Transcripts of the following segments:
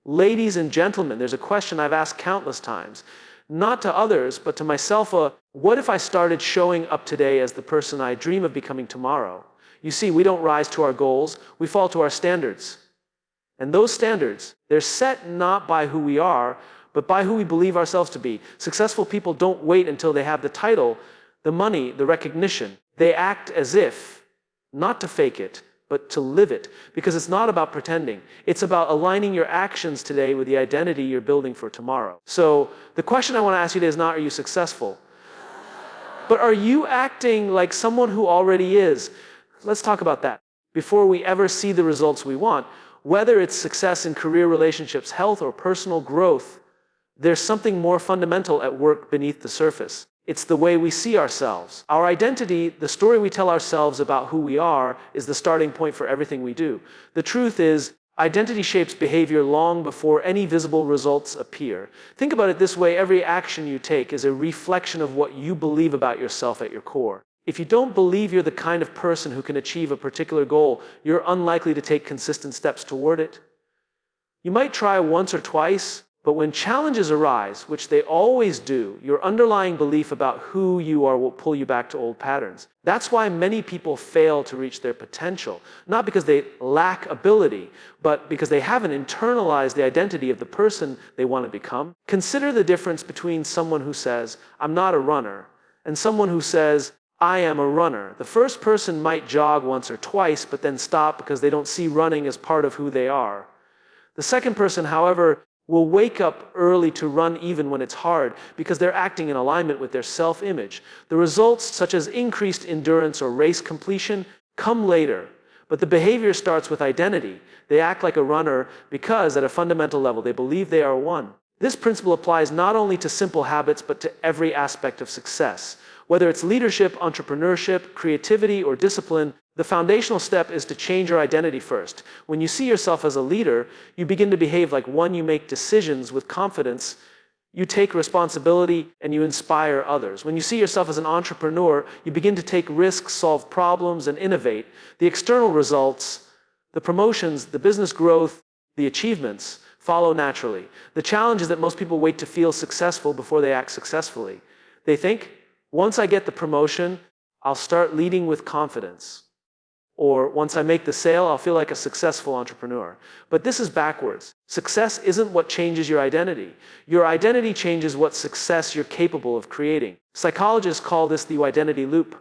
Ladies and gentlemen, there's a question I've asked countless times, not to others, but to myself. What if I started showing up today as the person I dream of becoming tomorrow? You see, we don't rise to our goals, we fall to our standards. And those standards, they're set not by who we are, but by who we believe ourselves to be. Successful people don't wait until they have the title, the money, the recognition. They act as if, not to fake it, but to live it. Because it's not about pretending. It's about aligning your actions today with the identity you're building for tomorrow. So the question I want to ask you today is not, are you successful? But are you acting like someone who already is? Let's talk about that. Before we ever see the results we want, whether it's success in career, relationships, health, or personal growth, there's something more fundamental at work beneath the surface. It's the way we see ourselves. Our identity, the story we tell ourselves about who we are, is the starting point for everything we do. The truth is, identity shapes behavior long before any visible results appear. Think about it this way: every action you take is a reflection of what you believe about yourself at your core. If you don't believe you're the kind of person who can achieve a particular goal, you're unlikely to take consistent steps toward it. You might try once or twice, but when challenges arise, which they always do, your underlying belief about who you are will pull you back to old patterns. That's why many people fail to reach their potential, not because they lack ability, but because they haven't internalized the identity of the person they want to become. Consider the difference between someone who says, "I'm not a runner," and someone who says, "I am a runner." The first person might jog once or twice, but then stop because they don't see running as part of who they are. The second person, however, will wake up early to run even when it's hard because they're acting in alignment with their self-image. The results, such as increased endurance or race completion, come later. But the behavior starts with identity. They act like a runner because, at a fundamental level, they believe they are one. This principle applies not only to simple habits, but to every aspect of success. Whether it's leadership, entrepreneurship, creativity, or discipline, the foundational step is to change your identity first. When you see yourself as a leader, you begin to behave like one. You make decisions with confidence, you take responsibility, and you inspire others. When you see yourself as an entrepreneur, you begin to take risks, solve problems, and innovate. The external results, the promotions, the business growth, the achievements, follow naturally. The challenge is that most people wait to feel successful before they act successfully. They think, once I get the promotion, I'll start leading with confidence. Or once I make the sale, I'll feel like a successful entrepreneur. But this is backwards. Success isn't what changes your identity. Your identity changes what success you're capable of creating. Psychologists call this the identity loop.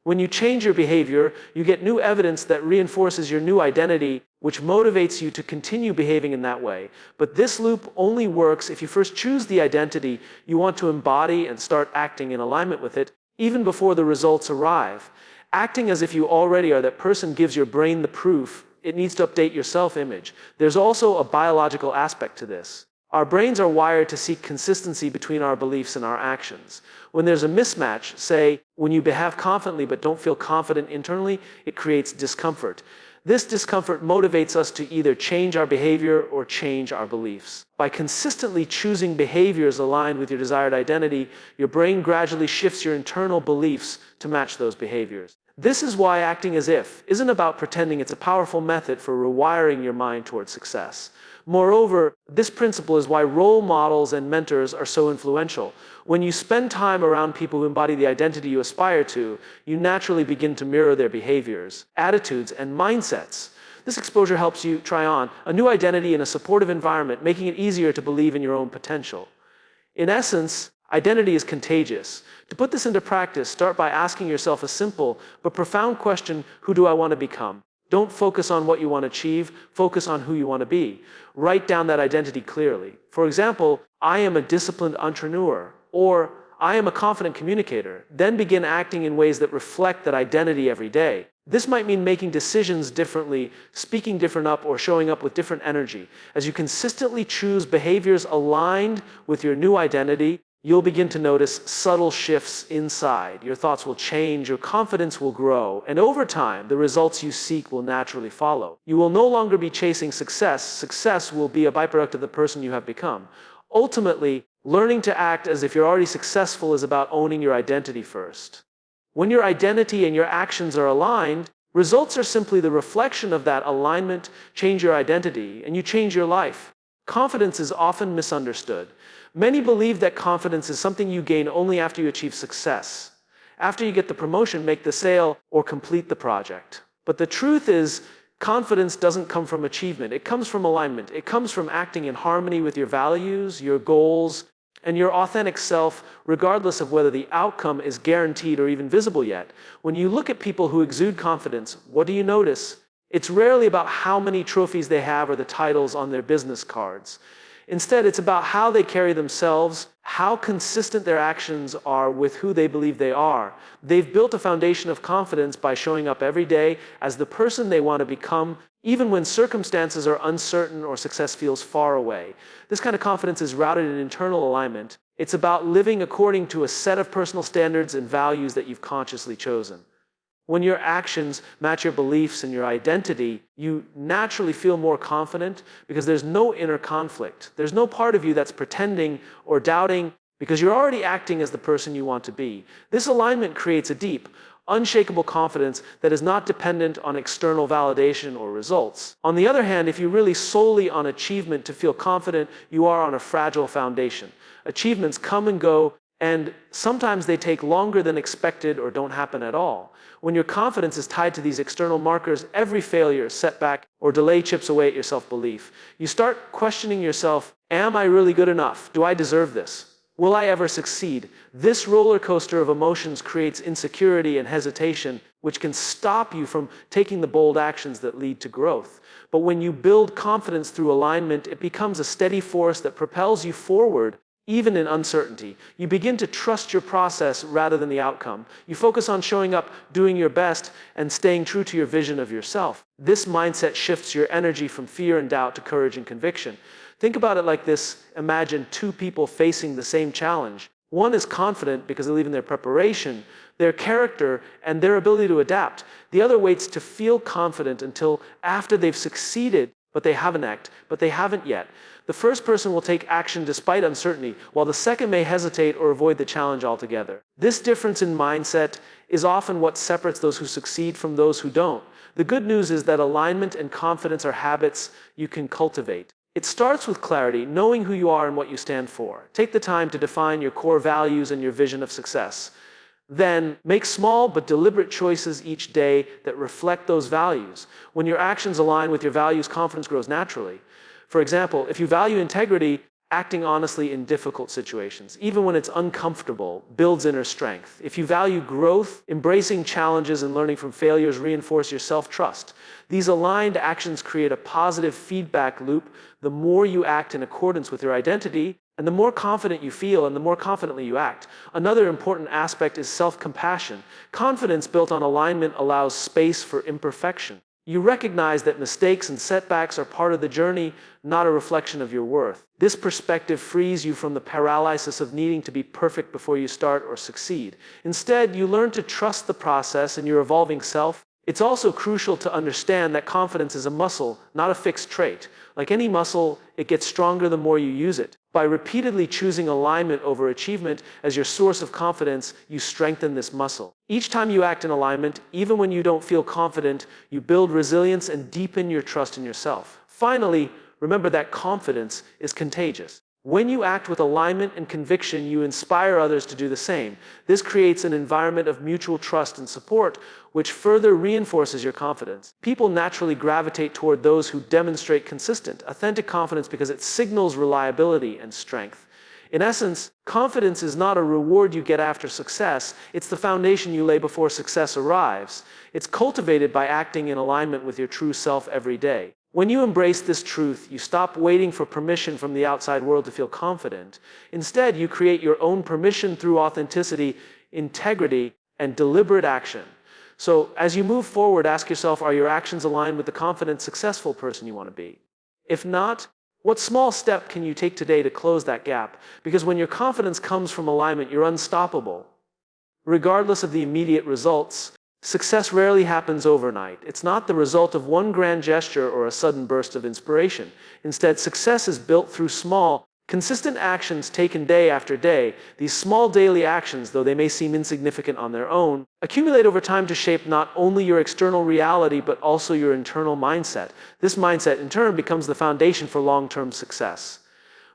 When you change your behavior, you get new evidence that reinforces your new identity, which motivates you to continue behaving in that way. But this loop only works if you first choose the identity you want to embody and start acting in alignment with it, even before the results arrive. Acting as if you already are that person gives your brain the proof it needs to update your self-image. There's also a biological aspect to this. Our brains are wired to seek consistency between our beliefs and our actions. When there's a mismatch, say, when you behave confidently but don't feel confident internally, it creates discomfort. This discomfort motivates us to either change our behavior or change our beliefs. By consistently choosing behaviors aligned with your desired identity, your brain gradually shifts your internal beliefs to match those behaviors. This is why acting as if isn't about pretending. It's a powerful method for rewiring your mind towards success. Moreover, this principle is why role models and mentors are so influential. When you spend time around people who embody the identity you aspire to, you naturally begin to mirror their behaviors, attitudes, and mindsets. This exposure helps you try on a new identity in a supportive environment, making it easier to believe in your own potential. In essence, identity is contagious. To put this into practice, start by asking yourself a simple but profound question: who do I want to become? Don't focus on what you want to achieve, focus on who you want to be. Write down that identity clearly. For example, I am a disciplined entrepreneur, or I am a confident communicator. Then begin acting in ways that reflect that identity every day. This might mean making decisions differently, speaking different up, or showing up with different energy. As you consistently choose behaviors aligned with your new identity, you'll begin to notice subtle shifts inside. Your thoughts will change, your confidence will grow, and over time, the results you seek will naturally follow. You will no longer be chasing success. Success will be a byproduct of the person you have become. Ultimately, learning to act as if you're already successful is about owning your identity first. When your identity and your actions are aligned, results are simply the reflection of that alignment. Change your identity, and you change your life. Confidence is often misunderstood. Many believe that confidence is something you gain only after you achieve success. After you get the promotion, make the sale, or complete the project. But the truth is, confidence doesn't come from achievement. It comes from alignment. It comes from acting in harmony with your values, your goals, and your authentic self, regardless of whether the outcome is guaranteed or even visible yet. When you look at people who exude confidence, what do you notice? It's rarely about how many trophies they have or the titles on their business cards. Instead, it's about how they carry themselves, how consistent their actions are with who they believe they are. They've built a foundation of confidence by showing up every day as the person they want to become, even when circumstances are uncertain or success feels far away. This kind of confidence is rooted in internal alignment. It's about living according to a set of personal standards and values that you've consciously chosen. When your actions match your beliefs and your identity, you naturally feel more confident because there's no inner conflict. There's no part of you that's pretending or doubting because you're already acting as the person you want to be. This alignment creates a deep, unshakable confidence that is not dependent on external validation or results. On the other hand, if you rely solely on achievement to feel confident, you are on a fragile foundation. Achievements come and go, and sometimes they take longer than expected or don't happen at all. When your confidence is tied to these external markers, every failure, setback, or delay chips away at your self-belief. You start questioning yourself, am I really good enough? Do I deserve this? Will I ever succeed? This roller coaster of emotions creates insecurity and hesitation, which can stop you from taking the bold actions that lead to growth. But when you build confidence through alignment, it becomes a steady force that propels you forward. Even in uncertainty, you begin to trust your process rather than the outcome. You focus on showing up, doing your best, and staying true to your vision of yourself. This mindset shifts your energy from fear and doubt to courage and conviction. Think about it like this. Imagine two people facing the same challenge. One is confident because they believe in their preparation, their character, and their ability to adapt. The other waits to feel confident until after they've succeeded, but they haven't yet. The first person will take action despite uncertainty, while the second may hesitate or avoid the challenge altogether. This difference in mindset is often what separates those who succeed from those who don't. The good news is that alignment and confidence are habits you can cultivate. It starts with clarity, knowing who you are and what you stand for. Take the time to define your core values and your vision of success. Then, make small but deliberate choices each day that reflect those values. When your actions align with your values, confidence grows naturally. For example, if you value integrity, acting honestly in difficult situations, even when it's uncomfortable, builds inner strength. If you value growth, embracing challenges and learning from failures reinforce your self-trust. These aligned actions create a positive feedback loop. The more you act in accordance with your identity, and the more confident you feel, and the more confidently you act. Another important aspect is self-compassion. Confidence built on alignment allows space for imperfection. You recognize that mistakes and setbacks are part of the journey, not a reflection of your worth. This perspective frees you from the paralysis of needing to be perfect before you start or succeed. Instead, you learn to trust the process and your evolving self. It's also crucial to understand that confidence is a muscle, not a fixed trait. Like any muscle, it gets stronger the more you use it. By repeatedly choosing alignment over achievement as your source of confidence, you strengthen this muscle. Each time you act in alignment, even when you don't feel confident, you build resilience and deepen your trust in yourself. Finally, remember that confidence is contagious. When you act with alignment and conviction, you inspire others to do the same. This creates an environment of mutual trust and support, which further reinforces your confidence. People naturally gravitate toward those who demonstrate consistent, authentic confidence because it signals reliability and strength. In essence, confidence is not a reward you get after success, it's the foundation you lay before success arrives. It's cultivated by acting in alignment with your true self every day. When you embrace this truth, you stop waiting for permission from the outside world to feel confident. Instead, you create your own permission through authenticity, integrity, and deliberate action. So, as you move forward, ask yourself, are your actions aligned with the confident, successful person you want to be? If not, what small step can you take today to close that gap? Because when your confidence comes from alignment, you're unstoppable. Regardless of the immediate results, success rarely happens overnight. It's not the result of one grand gesture or a sudden burst of inspiration. Instead, success is built through small, Consistent actions taken day after day, these small daily actions, though they may seem insignificant on their own, accumulate over time to shape not only your external reality but also your internal mindset. This mindset, in turn, becomes the foundation for long-term success.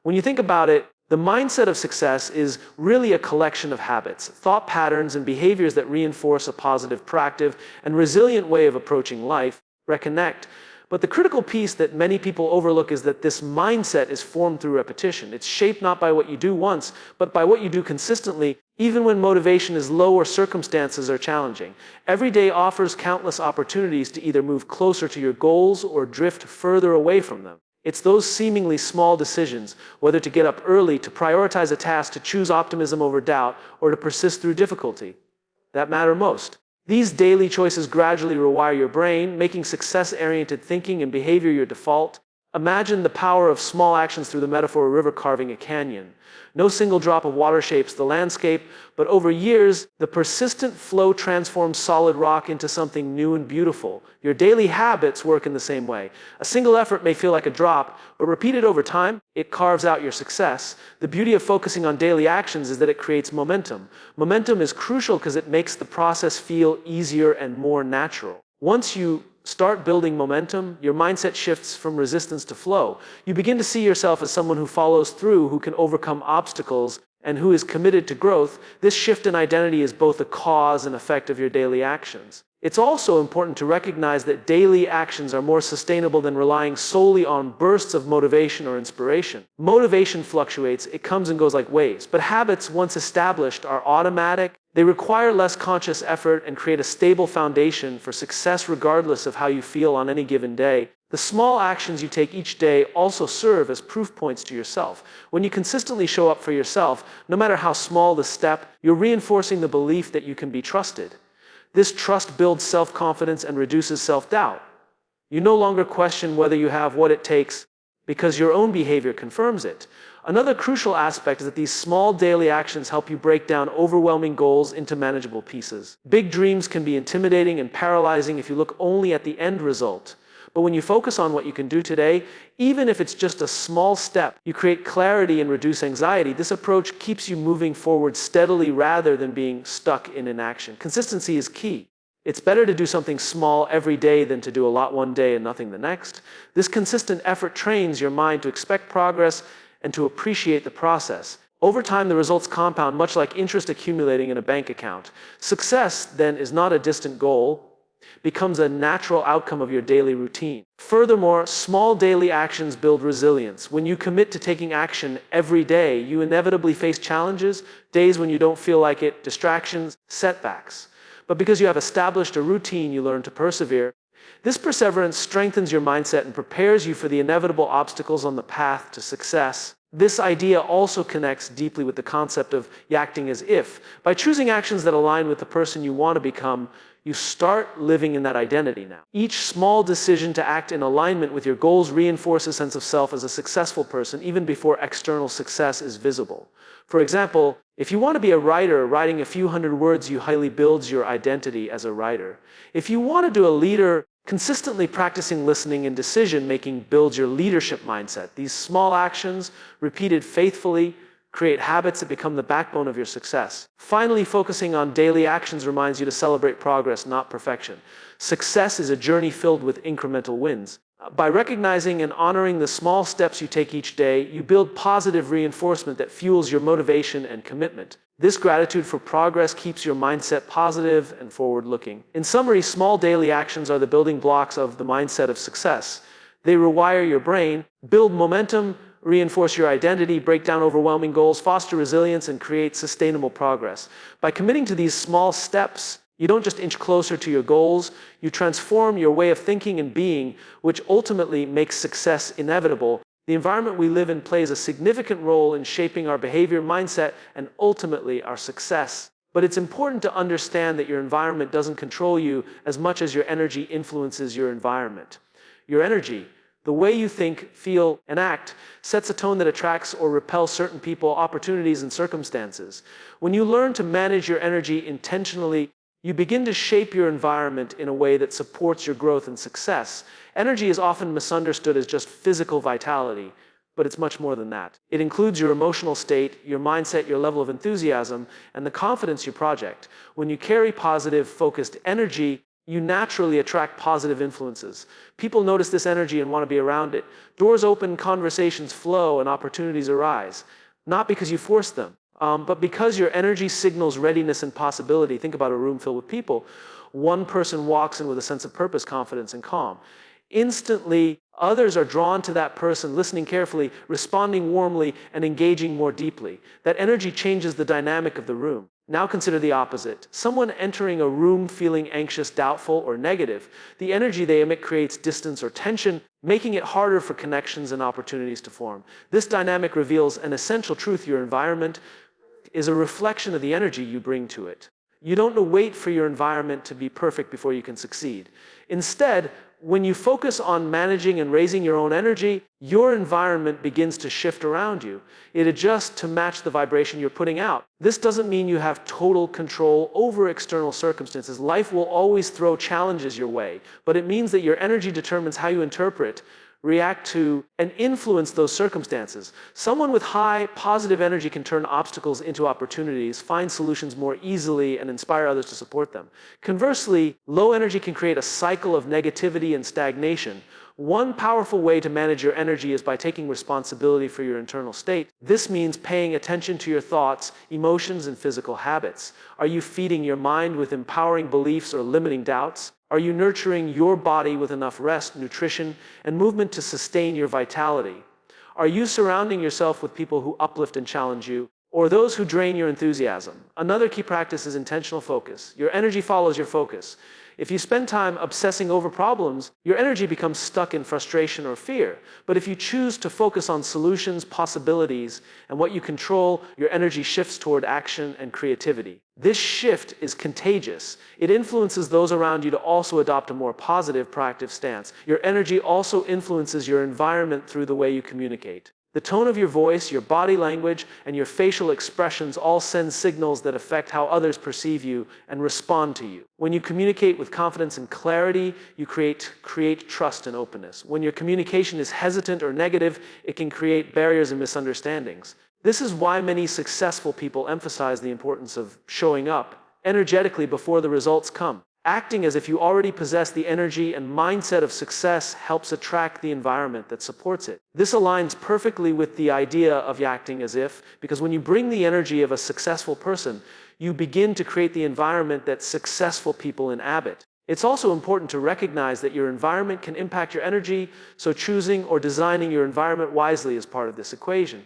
When you think about it, the mindset of success is really a collection of habits, thought patterns, and behaviors that reinforce a positive, proactive, and resilient way of approaching life. Reconnect. But the critical piece that many people overlook is that this mindset is formed through repetition. It's shaped not by what you do once, but by what you do consistently, even when motivation is low or circumstances are challenging. Every day offers countless opportunities to either move closer to your goals or drift further away from them. It's those seemingly small decisions, whether to get up early, to prioritize a task, to choose optimism over doubt, or to persist through difficulty, that matter most. These daily choices gradually rewire your brain, making success-oriented thinking and behavior your default. Imagine the power of small actions through the metaphor of a river carving a canyon. No single drop of water shapes the landscape, but over years, the persistent flow transforms solid rock into something new and beautiful. Your daily habits work in the same way. A single effort may feel like a drop, but repeated over time, it carves out your success. The beauty of focusing on daily actions is that it creates momentum. Momentum is crucial because it makes the process feel easier and more natural. Once you start building momentum, your mindset shifts from resistance to flow. You begin to see yourself as someone who follows through, who can overcome obstacles, and who is committed to growth. This shift in identity is both a cause and effect of your daily actions. It's also important to recognize that daily actions are more sustainable than relying solely on bursts of motivation or inspiration. Motivation fluctuates, it comes and goes like waves, but habits, once established, are automatic. They require less conscious effort and create a stable foundation for success regardless of how you feel on any given day. The small actions you take each day also serve as proof points to yourself. When you consistently show up for yourself, no matter how small the step, you're reinforcing the belief that you can be trusted. This trust builds self-confidence and reduces self-doubt. You no longer question whether you have what it takes because your own behavior confirms it. Another crucial aspect is that these small daily actions help you break down overwhelming goals into manageable pieces. Big dreams can be intimidating and paralyzing if you look only at the end result. But when you focus on what you can do today, even if it's just a small step, you create clarity and reduce anxiety. This approach keeps you moving forward steadily rather than being stuck in inaction. Consistency is key. It's better to do something small every day than to do a lot one day and nothing the next. This consistent effort trains your mind to expect progress and to appreciate the process. Over time, the results compound, much like interest accumulating in a bank account. Success, then, is not a distant goal, becomes a natural outcome of your daily routine. Furthermore, small daily actions build resilience. When you commit to taking action every day, you inevitably face challenges, days when you don't feel like it, distractions, setbacks. But because you have established a routine, you learn to persevere. This perseverance strengthens your mindset and prepares you for the inevitable obstacles on the path to success. This idea also connects deeply with the concept of acting as if. By choosing actions that align with the person you want to become, you start living in that identity now. Each small decision to act in alignment with your goals reinforces a sense of self as a successful person even before external success is visible. For example, if you want to be a writer, writing a few hundred words highly builds your identity as a writer. If you want to do a leader, consistently practicing listening and decision-making builds your leadership mindset. These small actions, repeated faithfully, create habits that become the backbone of your success. Finally, focusing on daily actions reminds you to celebrate progress, not perfection. Success is a journey filled with incremental wins. By recognizing and honoring the small steps you take each day, you build positive reinforcement that fuels your motivation and commitment. This gratitude for progress keeps your mindset positive and forward-looking. In summary, small daily actions are the building blocks of the mindset of success. They rewire your brain, build momentum, reinforce your identity, break down overwhelming goals, foster resilience, and create sustainable progress. By committing to these small steps, you don't just inch closer to your goals, you transform your way of thinking and being, which ultimately makes success inevitable. The environment we live in plays a significant role in shaping our behavior, mindset, and ultimately our success. But it's important to understand that your environment doesn't control you as much as your energy influences your environment. Your energy, the way you think, feel, and act, sets a tone that attracts or repels certain people, opportunities, and circumstances. When you learn to manage your energy intentionally, you begin to shape your environment in a way that supports your growth and success. Energy is often misunderstood as just physical vitality, but it's much more than that. It includes your emotional state, your mindset, your level of enthusiasm, and the confidence you project. When you carry positive, focused energy, you naturally attract positive influences. People notice this energy and want to be around it. Doors open, conversations flow, and opportunities arise. Not because you force them, but because your energy signals readiness and possibility. Think about a room filled with people. One person walks in with a sense of purpose, confidence, and calm. Instantly, others are drawn to that person, listening carefully, responding warmly, and engaging more deeply. That energy changes the dynamic of the room. Now consider the opposite. Someone entering a room feeling anxious, doubtful, or negative. The energy they emit creates distance or tension, making it harder for connections and opportunities to form. This dynamic reveals an essential truth: your environment is a reflection of the energy you bring to it. You don't wait for your environment to be perfect before you can succeed. Instead, when you focus on managing and raising your own energy, your environment begins to shift around you. It adjusts to match the vibration you're putting out. This doesn't mean you have total control over external circumstances. Life will always throw challenges your way, but it means that your energy determines how you interpret, react to, and influence those circumstances. Someone with high positive energy can turn obstacles into opportunities, find solutions more easily, and inspire others to support them. Conversely, low energy can create a cycle of negativity and stagnation. One powerful way to manage your energy is by taking responsibility for your internal state. This means paying attention to your thoughts, emotions, and physical habits. Are you feeding your mind with empowering beliefs or limiting doubts? Are you nurturing your body with enough rest, nutrition, and movement to sustain your vitality? Are you surrounding yourself with people who uplift and challenge you, or those who drain your enthusiasm? Another key practice is intentional focus. Your energy follows your focus. If you spend time obsessing over problems, your energy becomes stuck in frustration or fear. But if you choose to focus on solutions, possibilities, and what you control, your energy shifts toward action and creativity. This shift is contagious. It influences those around you to also adopt a more positive, proactive stance. Your energy also influences your environment through the way you communicate. The tone of your voice, your body language, and your facial expressions all send signals that affect how others perceive you and respond to you. When you communicate with confidence and clarity, you create trust and openness. When your communication is hesitant or negative, it can create barriers and misunderstandings. This is why many successful people emphasize the importance of showing up energetically before the results come. Acting as if you already possess the energy and mindset of success helps attract the environment that supports it. This aligns perfectly with the idea of acting as if, because when you bring the energy of a successful person, you begin to create the environment that successful people inhabit. It's also important to recognize that your environment can impact your energy, so choosing or designing your environment wisely is part of this equation.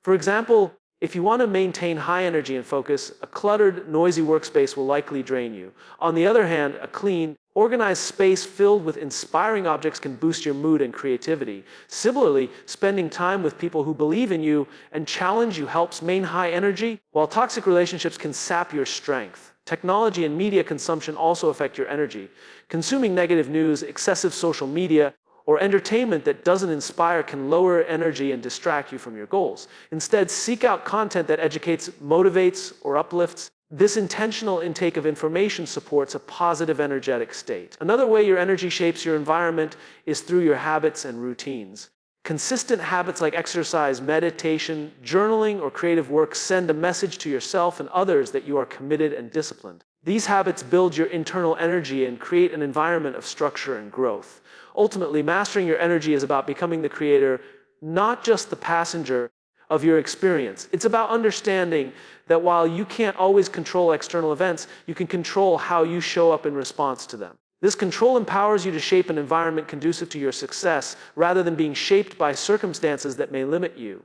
For example, if you want to maintain high energy and focus, a cluttered, noisy workspace will likely drain you. On the other hand, a clean, organized space filled with inspiring objects can boost your mood and creativity. Similarly, spending time with people who believe in you and challenge you helps maintain high energy, while toxic relationships can sap your strength. Technology and media consumption also affect your energy. Consuming negative news, excessive social media, or entertainment that doesn't inspire can lower energy and distract you from your goals. Instead, seek out content that educates, motivates, or uplifts. This intentional intake of information supports a positive energetic state. Another way your energy shapes your environment is through your habits and routines. Consistent habits like exercise, meditation, journaling, or creative work send a message to yourself and others that you are committed and disciplined. These habits build your internal energy and create an environment of structure and growth. Ultimately, mastering your energy is about becoming the creator, not just the passenger of your experience. It's about understanding that while you can't always control external events, you can control how you show up in response to them. This control empowers you to shape an environment conducive to your success, rather than being shaped by circumstances that may limit you.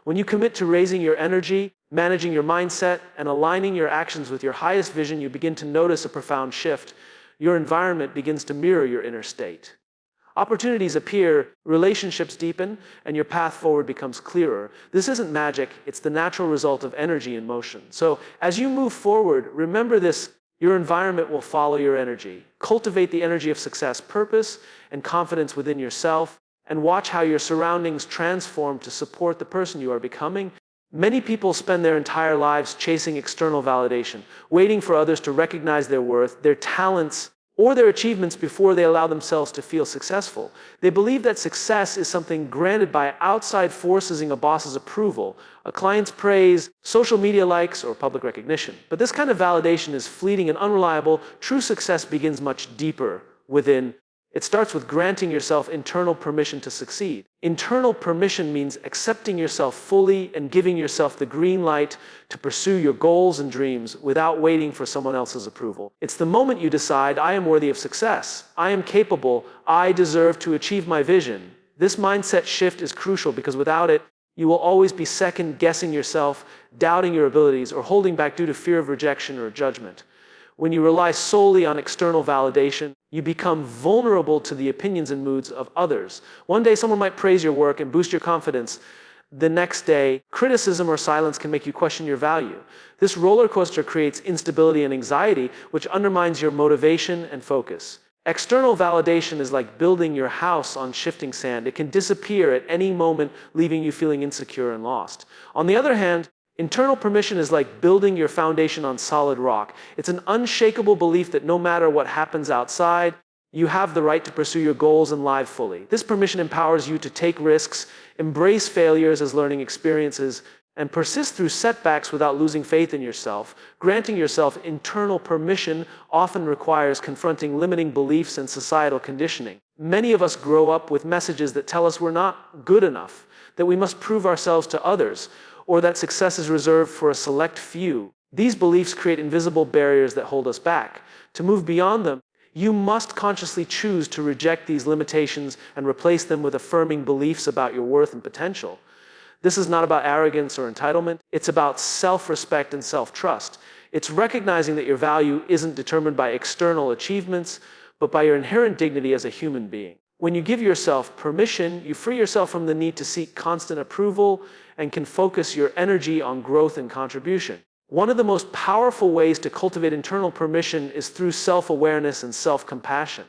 When you commit to raising your energy, managing your mindset, and aligning your actions with your highest vision, you begin to notice a profound shift. Your environment begins to mirror your inner state. Opportunities appear, relationships deepen, and your path forward becomes clearer. This isn't magic, it's the natural result of energy in motion. So, as you move forward, remember this: your environment will follow your energy. Cultivate the energy of success, purpose, and confidence within yourself, and watch how your surroundings transform to support the person you are becoming. Many people spend their entire lives chasing external validation, waiting for others to recognize their worth, their talents, or their achievements before they allow themselves to feel successful. They believe that success is something granted by outside forces and a boss's approval, a client's praise, social media likes, or public recognition. But this kind of validation is fleeting and unreliable. True success begins much deeper within. It starts with granting yourself internal permission to succeed. Internal permission means accepting yourself fully and giving yourself the green light to pursue your goals and dreams without waiting for someone else's approval. It's the moment you decide, I am worthy of success, I am capable, I deserve to achieve my vision. This mindset shift is crucial because without it, you will always be second-guessing yourself, doubting your abilities, or holding back due to fear of rejection or judgment. When you rely solely on external validation, you become vulnerable to the opinions and moods of others. One day, someone might praise your work and boost your confidence. The next day, criticism or silence can make you question your value. This roller coaster creates instability and anxiety, which undermines your motivation and focus. External validation is like building your house on shifting sand. It can disappear at any moment, leaving you feeling insecure and lost. On the other hand, internal permission is like building your foundation on solid rock. It's an unshakable belief that no matter what happens outside, you have the right to pursue your goals and live fully. This permission empowers you to take risks, embrace failures as learning experiences, and persist through setbacks without losing faith in yourself. Granting yourself internal permission often requires confronting limiting beliefs and societal conditioning. Many of us grow up with messages that tell us we're not good enough, that we must prove ourselves to others, or that success is reserved for a select few. These beliefs create invisible barriers that hold us back. To move beyond them, you must consciously choose to reject these limitations and replace them with affirming beliefs about your worth and potential. This is not about arrogance or entitlement. It's about self-respect and self-trust. It's recognizing that your value isn't determined by external achievements, but by your inherent dignity as a human being. When you give yourself permission, you free yourself from the need to seek constant approval and can focus your energy on growth and contribution. One of the most powerful ways to cultivate internal permission is through self-awareness and self-compassion.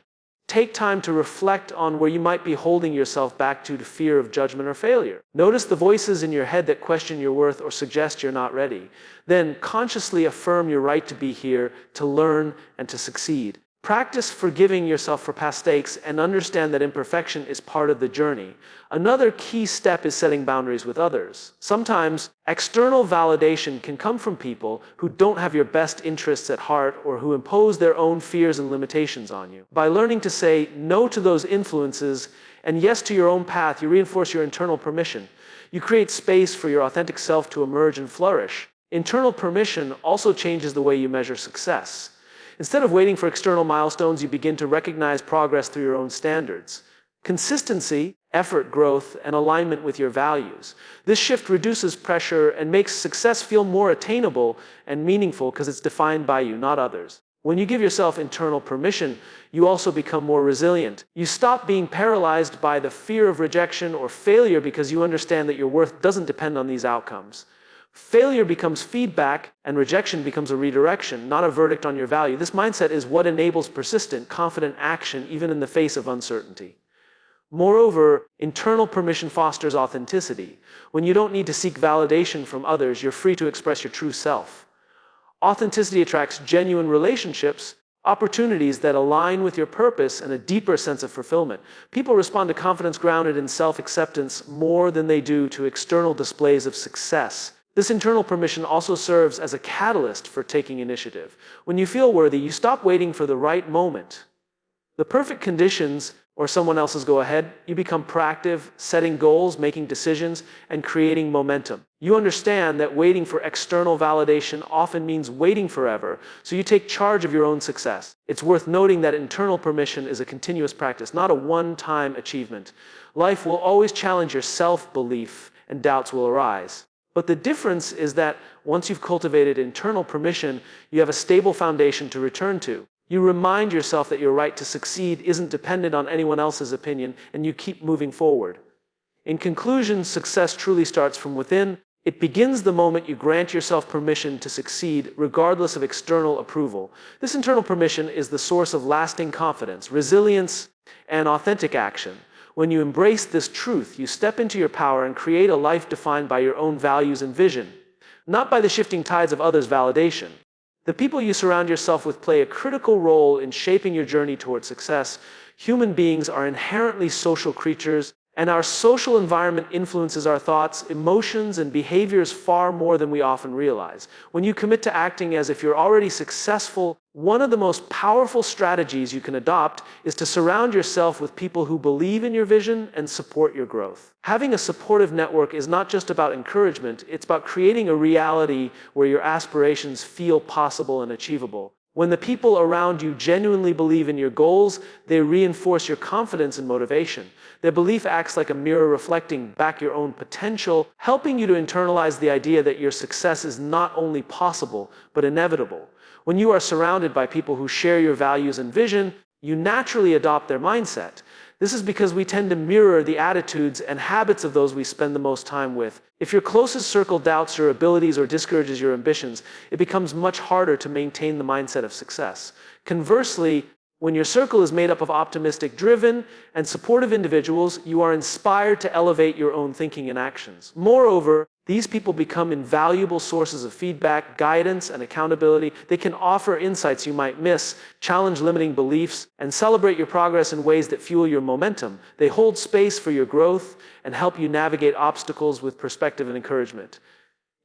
Take time to reflect on where you might be holding yourself back due to fear of judgment or failure. Notice the voices in your head that question your worth or suggest you're not ready. Then consciously affirm your right to be here, to learn, and to succeed. Practice forgiving yourself for past mistakes and understand that imperfection is part of the journey. Another key step is setting boundaries with others. Sometimes, external validation can come from people who don't have your best interests at heart or who impose their own fears and limitations on you. By learning to say no to those influences and yes to your own path, you reinforce your internal permission. You create space for your authentic self to emerge and flourish. Internal permission also changes the way you measure success. Instead of waiting for external milestones, you begin to recognize progress through your own standards. Consistency, effort, growth, and alignment with your values. This shift reduces pressure and makes success feel more attainable and meaningful because it's defined by you, not others. When you give yourself internal permission, you also become more resilient. You stop being paralyzed by the fear of rejection or failure because you understand that your worth doesn't depend on these outcomes. Failure becomes feedback, and rejection becomes a redirection, not a verdict on your value. This mindset is what enables persistent, confident action even in the face of uncertainty. Moreover, internal permission fosters authenticity. When you don't need to seek validation from others, you're free to express your true self. Authenticity attracts genuine relationships, opportunities that align with your purpose, and a deeper sense of fulfillment. People respond to confidence grounded in self-acceptance more than they do to external displays of success. This internal permission also serves as a catalyst for taking initiative. When you feel worthy, you stop waiting for the right moment, the perfect conditions, or someone else's go ahead. You become proactive, setting goals, making decisions, and creating momentum. You understand that waiting for external validation often means waiting forever, so you take charge of your own success. It's worth noting that internal permission is a continuous practice, not a one-time achievement. Life will always challenge your self-belief, and doubts will arise. But the difference is that once you've cultivated internal permission, you have a stable foundation to return to. You remind yourself that your right to succeed isn't dependent on anyone else's opinion, and you keep moving forward. In conclusion, success truly starts from within. It begins the moment you grant yourself permission to succeed, regardless of external approval. This internal permission is the source of lasting confidence, resilience, and authentic action. When you embrace this truth, you step into your power and create a life defined by your own values and vision, not by the shifting tides of others' validation. The people you surround yourself with play a critical role in shaping your journey toward success. Human beings are inherently social creatures, and our social environment influences our thoughts, emotions, and behaviors far more than we often realize. When you commit to acting as if you're already successful, one of the most powerful strategies you can adopt is to surround yourself with people who believe in your vision and support your growth. Having a supportive network is not just about encouragement, it's about creating a reality where your aspirations feel possible and achievable. When the people around you genuinely believe in your goals, they reinforce your confidence and motivation. Their belief acts like a mirror reflecting back your own potential, helping you to internalize the idea that your success is not only possible, but inevitable. When you are surrounded by people who share your values and vision, you naturally adopt their mindset. This is because we tend to mirror the attitudes and habits of those we spend the most time with. If your closest circle doubts your abilities or discourages your ambitions, it becomes much harder to maintain the mindset of success. Conversely, when your circle is made up of optimistic, driven, and supportive individuals, you are inspired to elevate your own thinking and actions. Moreover, these people become invaluable sources of feedback, guidance, and accountability. They can offer insights you might miss, challenge limiting beliefs, and celebrate your progress in ways that fuel your momentum. They hold space for your growth and help you navigate obstacles with perspective and encouragement.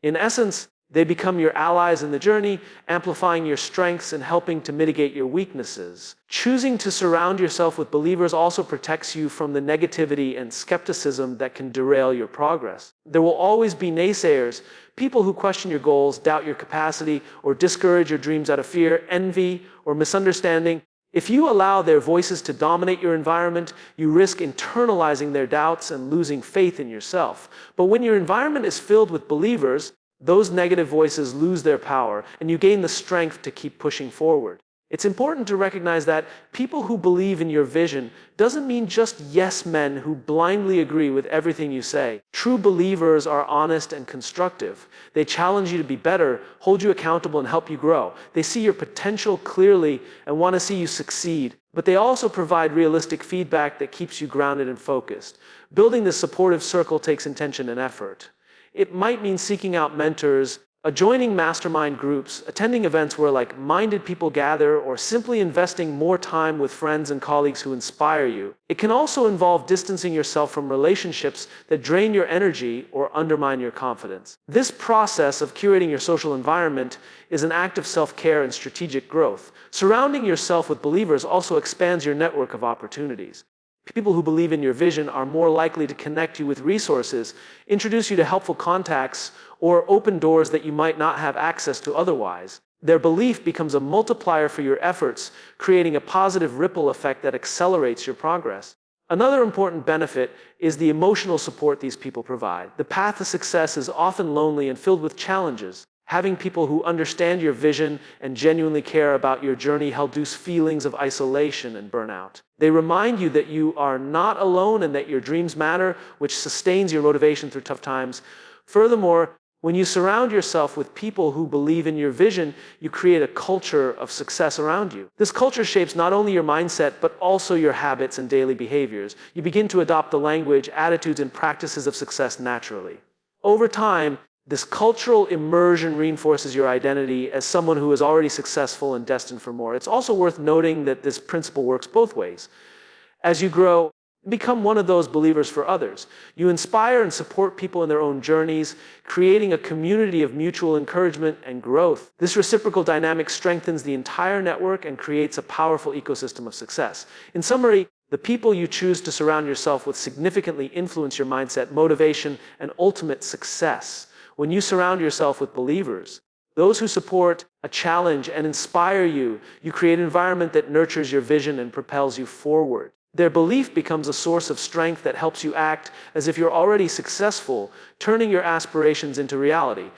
In essence, they become your allies in the journey, amplifying your strengths and helping to mitigate your weaknesses. Choosing to surround yourself with believers also protects you from the negativity and skepticism that can derail your progress. There will always be naysayers, people who question your goals, doubt your capacity, or discourage your dreams out of fear, envy, or misunderstanding. If you allow their voices to dominate your environment, you risk internalizing their doubts and losing faith in yourself. But when your environment is filled with believers, those negative voices lose their power, and you gain the strength to keep pushing forward. It's important to recognize that people who believe in your vision doesn't mean just yes men who blindly agree with everything you say. True believers are honest and constructive. They challenge you to be better, hold you accountable, and help you grow. They see your potential clearly and want to see you succeed, but they also provide realistic feedback that keeps you grounded and focused. Building this supportive circle takes intention and effort. It might mean seeking out mentors, joining mastermind groups, attending events where like-minded people gather, or simply investing more time with friends and colleagues who inspire you. It can also involve distancing yourself from relationships that drain your energy or undermine your confidence. This process of curating your social environment is an act of self-care and strategic growth. Surrounding yourself with believers also expands your network of opportunities. People who believe in your vision are more likely to connect you with resources, introduce you to helpful contacts, or open doors that you might not have access to otherwise. Their belief becomes a multiplier for your efforts, creating a positive ripple effect that accelerates your progress. Another important benefit is the emotional support these people provide. The path to success is often lonely and filled with challenges. Having people who understand your vision and genuinely care about your journey help reduce feelings of isolation and burnout. They remind you that you are not alone and that your dreams matter, which sustains your motivation through tough times. Furthermore, when you surround yourself with people who believe in your vision, you create a culture of success around you. This culture shapes not only your mindset, but also your habits and daily behaviors. You begin to adopt the language, attitudes, and practices of success naturally. Over time, this cultural immersion reinforces your identity as someone who is already successful and destined for more. It's also worth noting that this principle works both ways. As you grow, become one of those believers for others. You inspire and support people in their own journeys, creating a community of mutual encouragement and growth. This reciprocal dynamic strengthens the entire network and creates a powerful ecosystem of success. In summary, the people you choose to surround yourself with significantly influence your mindset, motivation, and ultimate success. When you surround yourself with believers, those who support, challenge, and inspire you, you create an environment that nurtures your vision and propels you forward. Their belief becomes a source of strength that helps you act as if you're already successful, turning your aspirations into reality.